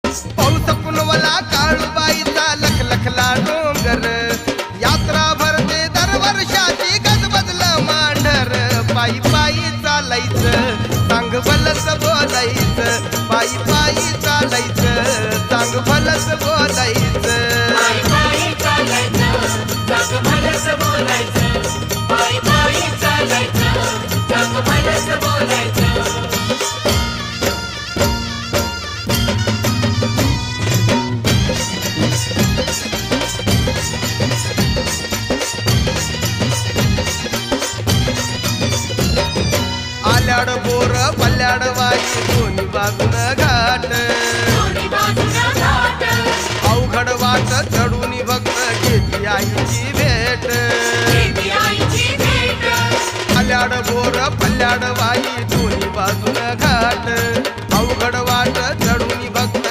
पाऊस कुणवला काळूबाईचा लखलखला डोंगर यात्रा भरते दरवर्षाची गजबजलं मांढर पायी पायी चालायचं सांग भलस बोलायचं पायी पायी चालायचं सांग भलस बोलायचं आल्याड बोर पल्ल्याड वाई दोन्ही बाजून घाट अवघड वाट चढू